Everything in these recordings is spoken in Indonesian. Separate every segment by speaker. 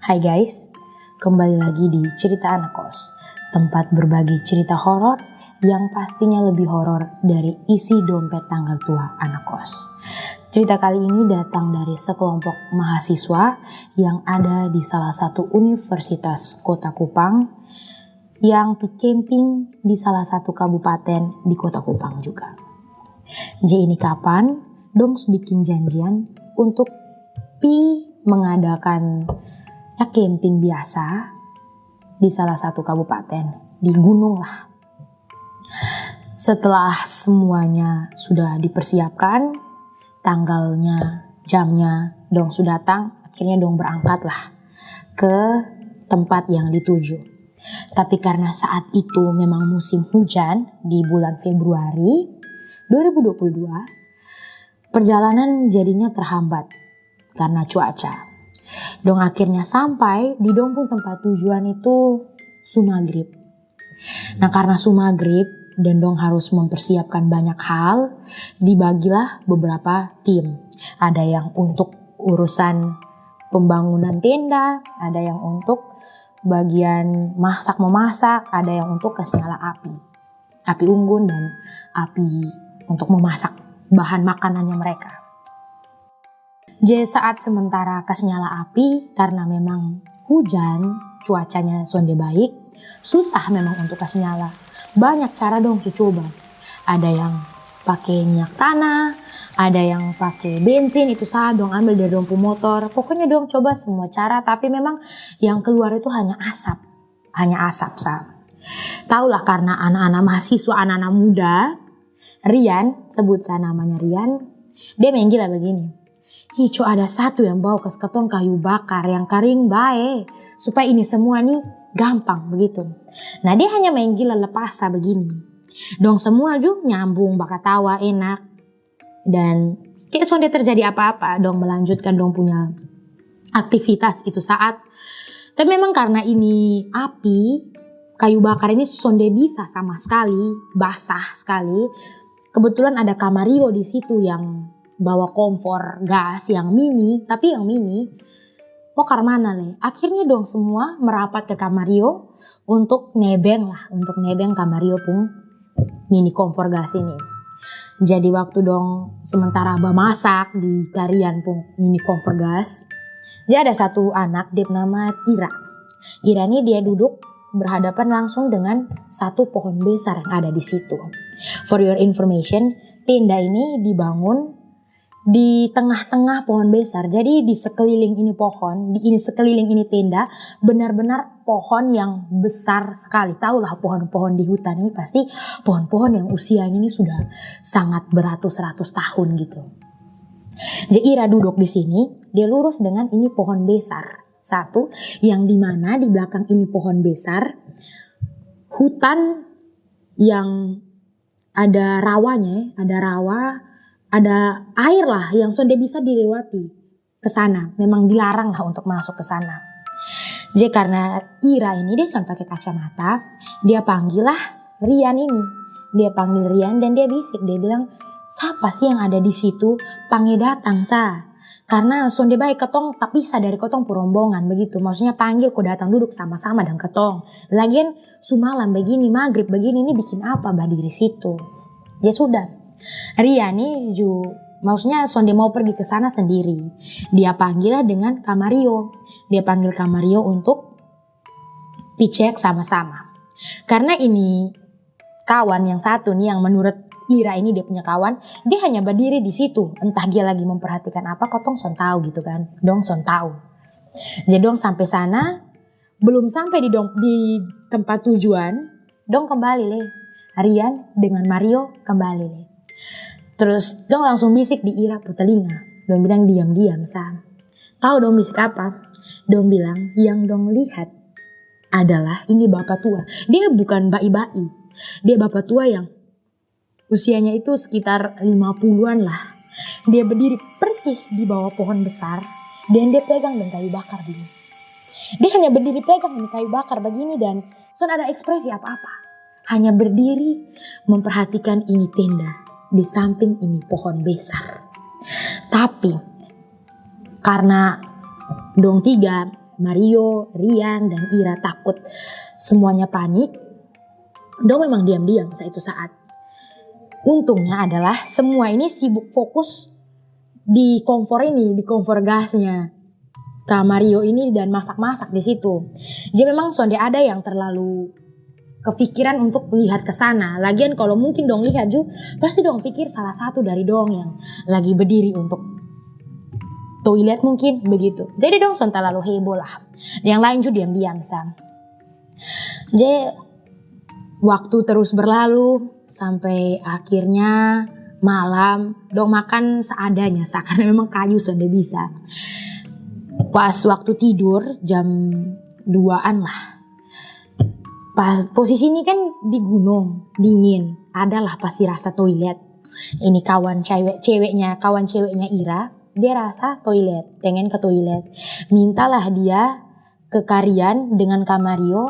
Speaker 1: Hai guys, kembali lagi di Cerita Anak Kos, tempat berbagi cerita horor yang pastinya lebih horor dari isi dompet tanggal tua anak kos. Cerita kali ini datang dari sekelompok mahasiswa yang ada di salah satu universitas Kota Kupang yang camping di salah satu kabupaten di Kota Kupang juga. Jadi ini kapan dong bikin janjian untuk mengadakan camping biasa di salah satu kabupaten, di gunung lah. Setelah semuanya sudah dipersiapkan, tanggalnya, jamnya dong sudah datang, akhirnya dong berangkat lah ke tempat yang dituju. Tapi karena saat itu memang musim hujan di bulan Februari 2022, perjalanan jadinya terhambat karena cuaca. Dong akhirnya sampai di dong pun tempat tujuan itu Sumagrib. Nah karena Sumagrib dan dong harus mempersiapkan banyak hal, dibagilah beberapa tim. Ada yang untuk urusan pembangunan tenda, ada yang untuk bagian masak-memasak, ada yang untuk kasih nyala api unggun dan api untuk memasak bahan makanannya mereka. Jadi saat sementara kasih nyala api, karena memang hujan, cuacanya sonde baik, susah memang untuk kasih nyala. Banyak cara dong coba. Ada yang pakai minyak tanah, ada yang pakai bensin, itu saat dong ambil dari dompu motor. Pokoknya dong coba semua cara, tapi memang yang keluar itu hanya asap. Hanya asap sah. Taulah karena anak-anak mahasiswa, anak-anak muda, Rian, sebut saya namanya Rian, dia main gila begini. Hico ada satu yang bawa ke ketong kayu bakar yang kering baik supaya ini semua nih gampang begitu. Nah dia hanya main gila lepasa begini. Dong semua juga nyambung bakal tawa enak dan kayak sonde terjadi apa-apa dong melanjutkan dong punya aktivitas itu saat. Tapi memang karena ini api kayu bakar ini sonde bisa sama sekali basah sekali. Kebetulan ada Kamario di situ yang bawa kompor gas yang mini, tapi yang mini pokar mana nih? Akhirnya dong semua merapat ke Kamario untuk nebeng Kamario pun mini kompor gas ini. Jadi waktu dong sementara masak di karian pun mini kompor gas, jadi ada satu anak dia bernama Ira. Ira ini dia duduk berhadapan langsung dengan satu pohon besar yang ada di situ. For your information, tenda ini dibangun di tengah-tengah pohon besar. Jadi di sekeliling ini pohon, sekeliling ini tenda, benar-benar pohon yang besar sekali. Tahulah pohon-pohon di hutan ini pasti pohon-pohon yang usianya ini sudah sangat beratus-ratus tahun gitu. Jadi Ira duduk di sini, dia lurus dengan ini pohon besar. Satu, yang dimana di belakang ini pohon besar, hutan yang ada rawanya, ada air lah yang sudah bisa dilewati ke sana. Memang dilarang lah untuk masuk ke sana. Jadi karena Ira ini dia sampai pakai kacamata, dia panggil lah Rian ini. Dia panggil Rian dan dia bisik, dia bilang, "Siapa sih yang ada di situ? Panggil datang sa." Karena sonde baik ketong tak bisa dari ketong perombongan begitu. Maksudnya panggil kau datang duduk sama-sama dan ketong. Lagian sumalam begini, maghrib begini, ini bikin apa bah di situ. Ya sudah. Rian ini maksudnya sonde mau pergi ke sana sendiri. Dia panggil dengan Kamario. Dia panggil Kamario untuk dicek sama-sama. Karena ini kawan yang satu nih yang menurut Ira ini dia punya kawan, dia hanya berdiri di situ. Entah dia lagi memperhatikan apa, kotong son tahu gitu kan. Dong son tahu. Jadi dong sampai sana, belum sampai di tempat tujuan, dong kembali le. Rian dengan Mario kembali le. Terus dong langsung bisik di Ira telinga. Dong bilang diam-diam sa. Tahu dong bisik apa? Dong bilang yang dong lihat adalah ini bapak tua. Dia bukan bayi-bayi. Dia bapak tua yang usianya itu sekitar 50-an lah. Dia berdiri persis di bawah pohon besar dan dia pegang dengan kayu bakar begini. Dia hanya berdiri pegang dengan kayu bakar begini dan so ada ekspresi apa-apa. Hanya berdiri memperhatikan ini tenda. Di samping ini pohon besar. Tapi karena dong tiga, Mario, Rian, dan Ira takut semuanya panik, dong memang diam-diam saat. Untungnya adalah semua ini sibuk fokus di kompor gasnya Kak Mario ini dan masak-masak di situ. Jadi memang sonde ada yang terlalu kepikiran untuk lihat ke sana. Lagian kalau mungkin dong lihat juga pasti dong pikir salah satu dari dong yang lagi berdiri untuk toilet mungkin begitu. Jadi dong son terlalu heboh lah. Yang lain juga diam-diam sang. Jadi waktu terus berlalu sampai akhirnya malam dong makan seadanya karena memang kayu sonde bisa. Pas waktu tidur jam 2-an lah. Pas posisi ini kan di gunung, dingin. Adalah pasti rasa toilet. Ini kawan ceweknya Ira, dia rasa toilet, pengen ke toilet. Mintalah dia ke Karian dengan Kak Mario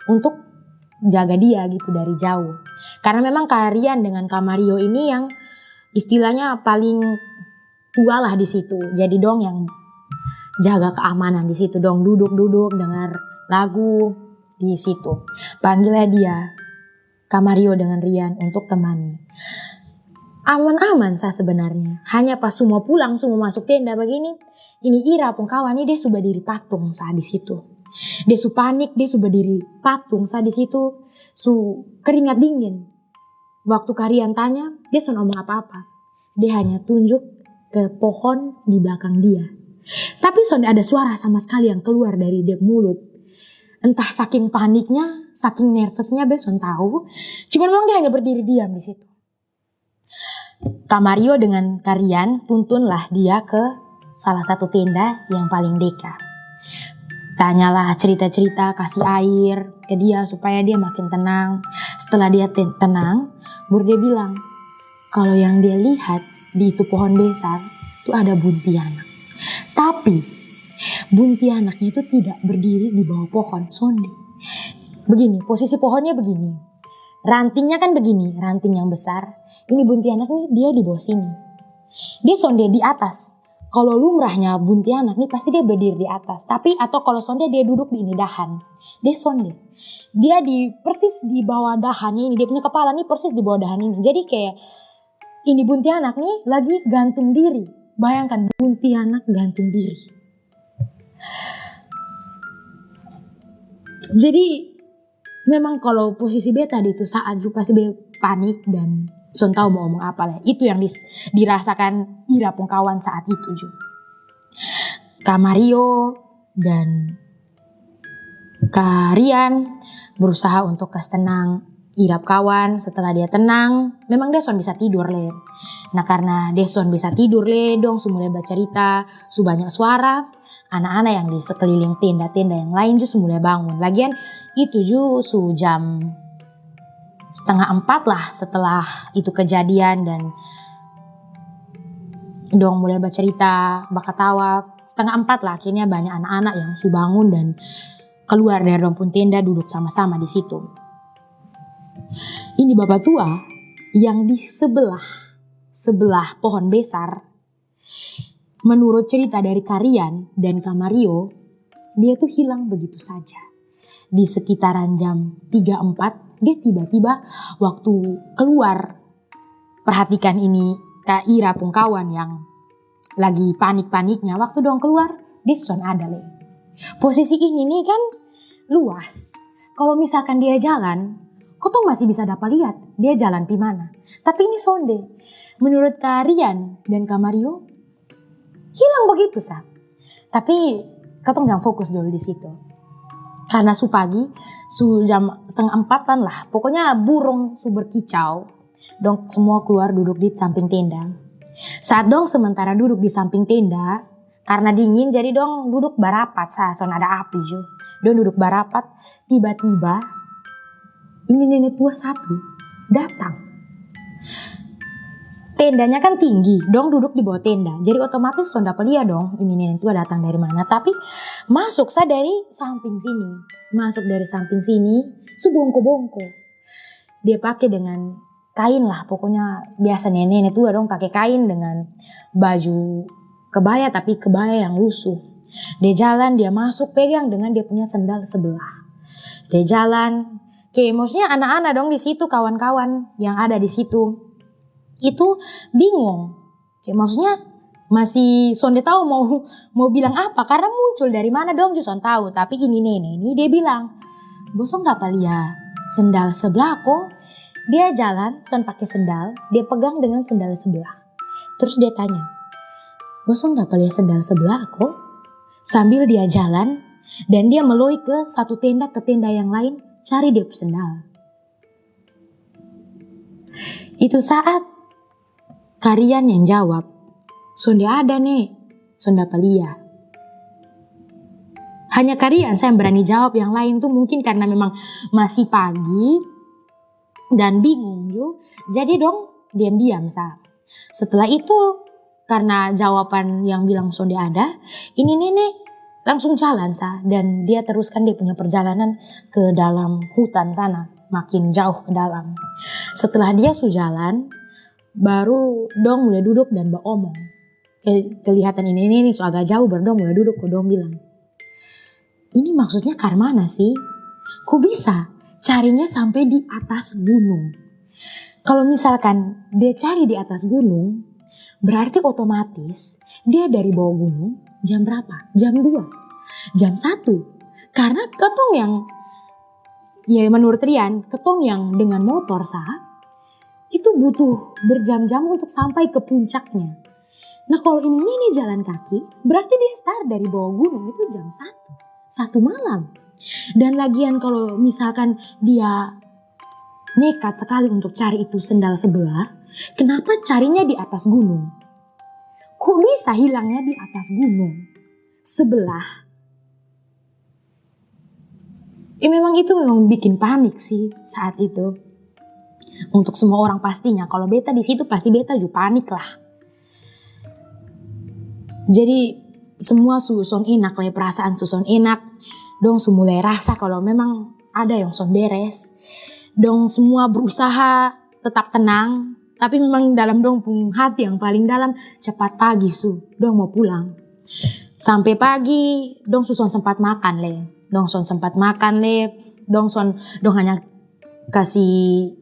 Speaker 1: untuk jaga dia gitu dari jauh. Karena memang Karian dengan Kak Mario ini yang istilahnya paling tua lah di situ. Jadi dong yang jaga keamanan di situ dong, duduk dengar lagu di situ. Panggilnya dia Kak Mario dengan Rian untuk temani. Aman-aman saya sebenarnya. Hanya pas semua pulang, semua masuk tenda begini, ini Ira pun kawan ini dia sudah diri patung saat di situ. Dia su panik, dia sudah diri patung saat di situ, su keringat dingin. Waktu Karian tanya, dia su ngomong apa-apa. Dia hanya tunjuk ke pohon di belakang dia. Tapi sonde ada suara sama sekali yang keluar dari dia mulut. Entah saking paniknya, saking nervousnya Beson tahu. Cuman memang dia hanya berdiri diam di situ. Kak Mario dengan Karian tuntunlah dia ke salah satu tenda yang paling dekat. Tanyalah cerita-cerita, kasih air ke dia supaya dia makin tenang. Setelah dia tenang, baru dia bilang, kalau yang dia lihat di itu pohon besar, itu ada buntianak. Tapi buntianaknya itu tidak berdiri di bawah pohon, sonde. Begini, posisi pohonnya begini. Rantingnya kan begini, ranting yang besar. Ini buntianak nih dia di bawah sini. Dia sonde di atas. Kalau lumrahnya buntianak nih pasti dia berdiri di atas. Tapi atau kalau sonde dia duduk di ini dahan. Dia sonde. Dia di persis di bawah dahannya ini. Dia punya kepala nih persis di bawah dahan ini. Jadi kayak ini buntianak nih lagi gantung diri. Bayangkan buntianak gantung diri. Jadi memang kalau posisi beta di itu saat juga pasti panik dan son tahu mau ngomong apa lah. Itu yang dirasakan Ira pun kawan saat itu juga. Kak Mario dan Kak Rian berusaha untuk kasih tenang Ira kawan. Setelah dia tenang, memang dia son bisa tidur le. Nah karena dia son bisa tidur le, dong su mulai bercerita, su banyak suara. Anak-anak yang di sekeliling tenda-tenda yang lain juga mulai bangun. Lagian itu juga su jam 3:30 lah setelah itu kejadian dan dong mulai bercerita, berketawa. 3:30 lah akhirnya banyak anak-anak yang su bangun dan keluar dari rumpun tenda duduk sama-sama di situ. Ini bapak tua yang di sebelah pohon besar. Menurut cerita dari Karian dan Kak Mario, dia tuh hilang begitu saja. Di sekitaran jam 3:04, dia tiba-tiba waktu keluar. Perhatikan ini Kak Ira pun kawan yang lagi panik-paniknya. Waktu dong keluar, dia son ada le. Posisi ini nih kan luas. Kalau misalkan dia jalan, kau tuh masih bisa dapat lihat dia jalan pi mana. Tapi ini sonde. Menurut Kak Rian dan Kak Mario, hilang begitu sah. Tapi kau tuh jangan fokus dulu di situ. Karena su pagi, su jam 3:30 lah. Pokoknya burung su berkicau. Dong semua keluar duduk di samping tenda. Saat dong sementara duduk di samping tenda, karena dingin jadi dong duduk barapat. Son ada api juga. Dong duduk barapat, tiba-tiba ini nenek tua satu datang. Tendanya kan tinggi, dong duduk di bawah tenda. Jadi otomatis son dapat lihat dong ini nenek tua datang dari mana. Tapi masuk saya dari samping sini. Masuk dari samping sini, su bongko-bongko. Dia pakai dengan kain lah, pokoknya biasa nenek tua dong pakai kain dengan baju kebaya tapi kebaya yang lusuh. Dia jalan, dia masuk pegang dengan dia punya sendal sebelah. Dia jalan, kayak maksudnya anak-anak dong di situ, kawan-kawan yang ada di situ itu bingung. Kayak maksudnya masih sonde tahu mau bilang apa karena muncul dari mana dong Juson tahu. Tapi ini nenek ini dia bilang, "Bosong dapat lihat sendal sebelah kok." Dia jalan, son pakai sendal, dia pegang dengan sendal sebelah. Terus dia tanya, "Bosong dapat lihat sendal sebelah kok?" Sambil dia jalan dan dia meloi ke satu tenda ke tenda yang lain cari dia sendal. Itu saat Karian yang jawab, "Sonde ada nih, sonde dapat lihat." Hanya Karian saya yang berani jawab, yang lain tuh mungkin karena memang masih pagi dan bingung yuk. Jadi dong diam-diam sa. Setelah itu karena jawaban yang bilang sonde ada, ini nenek langsung jalan sa dan dia teruskan dia punya perjalanan ke dalam hutan sana, makin jauh ke dalam. Setelah dia jalan, baru dong mulai duduk dan beromong. Kelihatan ini so agak jauh baru dong mulai duduk, dong bilang, "Ini maksudnya mana sih? Kok bisa carinya sampai di atas gunung? Kalau misalkan dia cari di atas gunung, berarti otomatis dia dari bawah gunung jam berapa? Jam 2, jam 1. Karena ketong yang, ya menurut Rian, ketong yang dengan motor itu butuh berjam-jam untuk sampai ke puncaknya. Nah kalau ini jalan kaki, berarti dia start dari bawah gunung itu jam 1 malam. Dan lagian kalau misalkan dia nekat sekali untuk cari itu sendal sebelah, kenapa carinya di atas gunung? Kok bisa hilangnya di atas gunung sebelah? Memang itu memang bikin panik sih saat itu. Untuk semua orang pastinya, kalau beta di situ pasti beta juga panik lah. Jadi semua susun enak lah, perasaan susun enak. Dong mulai rasa kalau memang ada yang son beres. Dong semua berusaha tetap tenang, tapi memang dalam dong pung hati yang paling dalam cepat pagi dong mau pulang. Sampai pagi dong susun sempat makan le. Dong hanya kasih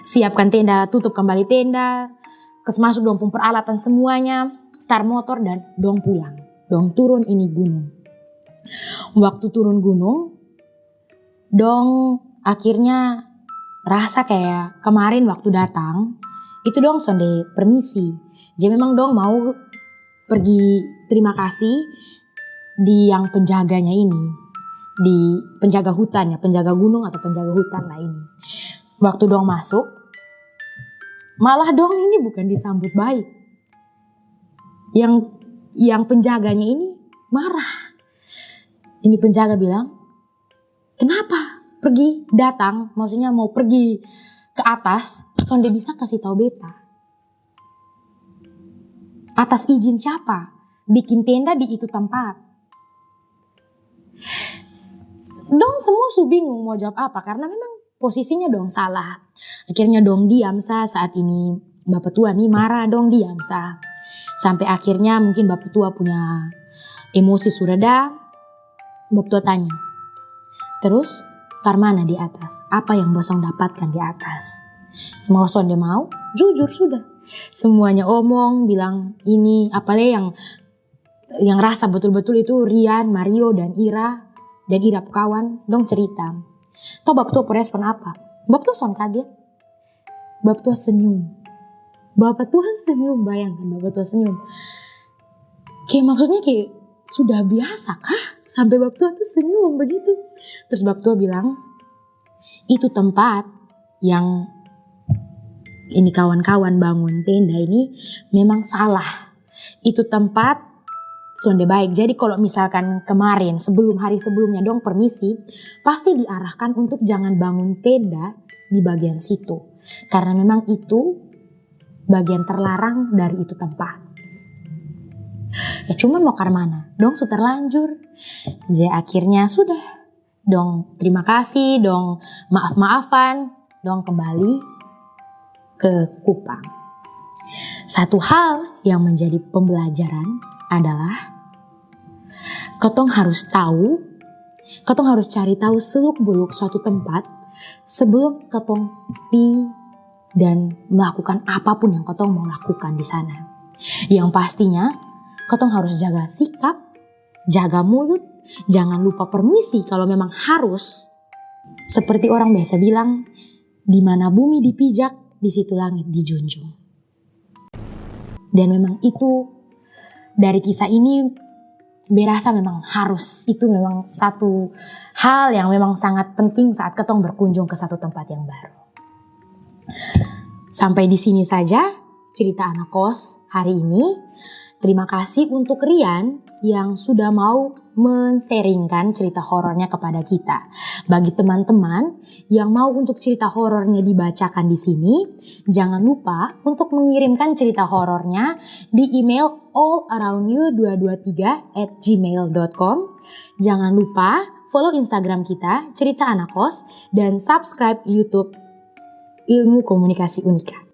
Speaker 1: siapkan tenda, tutup kembali tenda, masuk dong pun peralatan semuanya, start motor dan dong pulang. Dong turun ini gunung. Waktu turun gunung, dong akhirnya rasa kayak kemarin waktu datang, itu dong sonde permisi. Jadi memang dong mau pergi terima kasih di yang penjaganya ini, di penjaga hutan ya, penjaga gunung atau penjaga hutan lah ini. Waktu dong masuk, malah dong ini bukan disambut baik. Yang penjaganya ini marah. Ini penjaga bilang, "Kenapa maksudnya mau pergi ke atas, sonde bisa kasih tahu beta. Atas izin siapa? Bikin tenda di itu tempat." Dong semua bingung mau jawab apa karena memang posisinya dong salah. Akhirnya dong diam saat ini Bapak tua nih marah, dong diam sampai akhirnya mungkin Bapak tua punya emosi sureda. Bapak tua tanya, "Terus mana di atas? Apa yang bosong dapatkan di atas?" Mau sonde mau, jujur sudah. Semuanya omong bilang ini yang rasa betul-betul itu Rian, Mario dan Ira kawan dong cerita. Tahu Bapak tua respon apa? Bapak tua son kaget. Bapak tua senyum. Bayangkan Bapak tua senyum. Kayak maksudnya kayak sudah biasa kah? Sampai Bapak tua tuh senyum begitu. Terus Bapak tua bilang, "Itu tempat yang ini kawan-kawan bangun tenda ini memang salah. Itu tempat sonde baik. Jadi kalau misalkan kemarin hari sebelumnya dong permisi, pasti diarahkan untuk jangan bangun tenda di bagian situ. Karena memang itu bagian terlarang dari itu tempat." Ya cuman mau mana? Dong sudah terlanjur. Jadi akhirnya sudah. Dong terima kasih, dong maaf-maafan, dong kembali ke Kupang. Satu hal yang menjadi pembelajaran adalah Ketong harus tahu, ketong harus cari tahu seluk-beluk suatu tempat sebelum ketong pi dan melakukan apapun yang ketong mau lakukan di sana. Yang pastinya, ketong harus jaga sikap, jaga mulut, jangan lupa permisi kalau memang harus. Seperti orang biasa bilang, di mana bumi dipijak, di situ langit dijunjung. Dan memang itu dari kisah ini berasa memang harus. Itu memang satu hal yang memang sangat penting saat ketong berkunjung ke satu tempat yang baru. Sampai di sini saja cerita anak kos hari ini. Terima kasih untuk Rian yang sudah mau men-sharingkan cerita horornya kepada kita. Bagi teman-teman yang mau untuk cerita horornya dibacakan di sini, jangan lupa untuk mengirimkan cerita horornya di email allaroundyou223@gmail.com. Jangan lupa follow Instagram kita, Cerita Anak Kos, dan subscribe YouTube Ilmu Komunikasi Unika.